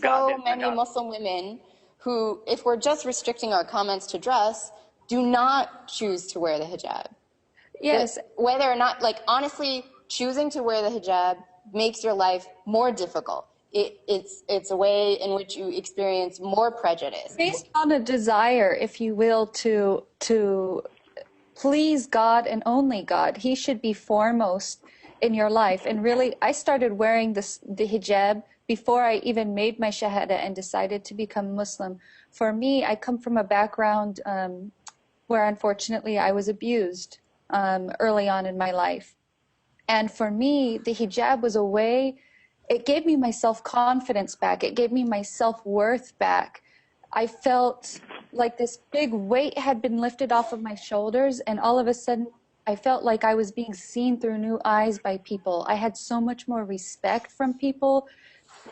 so many Muslim women who, if we're just restricting our comments to dress, do not choose to wear the hijab. Yes. Whether or not, like, honestly, choosing to wear the hijab makes your life more difficult. It's a way in which you experience more prejudice. Based on a desire, if you will, to please God and only God. He should be foremost in your life. And really, I started wearing the hijab before I even made my shahada and decided to become Muslim. For me, I come from a background where unfortunately I was abused early on in my life. And for me, the hijab was a way, it gave me my self-confidence back. It gave me my self-worth back. I felt like this big weight had been lifted off of my shoulders, and all of a sudden, I felt like I was being seen through new eyes by people. I had so much more respect from people.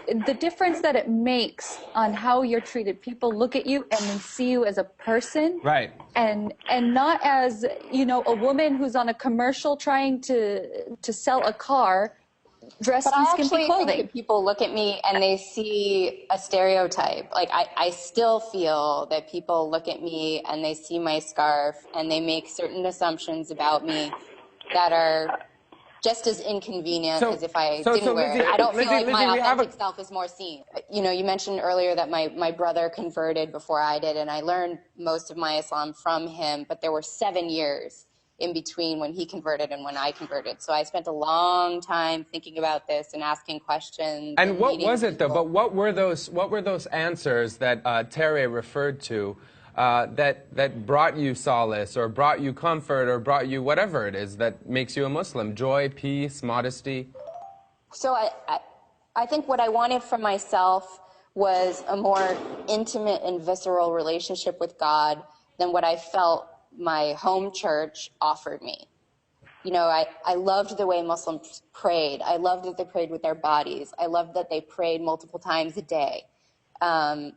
The difference that it makes on how you're treated. People look at you and they see you as a person. Right. And not as, you know, a woman who's on a commercial trying to sell a car dressed in skimpy clothing. But I actually think that people look at me and they see a stereotype. Like, I still feel that people look at me and they see my scarf and they make certain assumptions about me that are just as inconvenient as if I didn't wear it. I don't feel like my authentic self is more seen. You know, you mentioned earlier that my brother converted before I did, and I learned most of my Islam from him, but there were 7 years in between when he converted and when I converted. So I spent a long time thinking about this and asking questions. And what was it, though? But what were those answers that Terry referred to that brought you solace or brought you comfort or brought you whatever it is that makes you a Muslim? Joy, peace, modesty? So I think what I wanted for myself was a more intimate and visceral relationship with God than what I felt my home church offered me. You know, I loved the way Muslims prayed. I loved that they prayed with their bodies. I loved that they prayed multiple times a day. I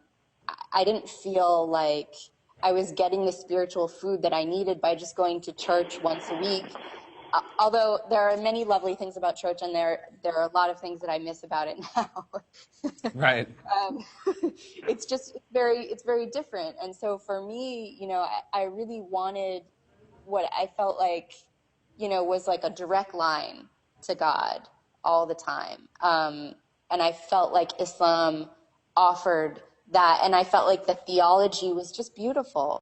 didn't feel like I was getting the spiritual food that I needed by just going to church once a week. Although there are many lovely things about church, and there are a lot of things that I miss about it now. Right. It's very different. And so for me, you know, I really wanted what I felt like, you know, was like a direct line to God all the time. And I felt like Islam offered that, and I felt like the theology was just beautiful.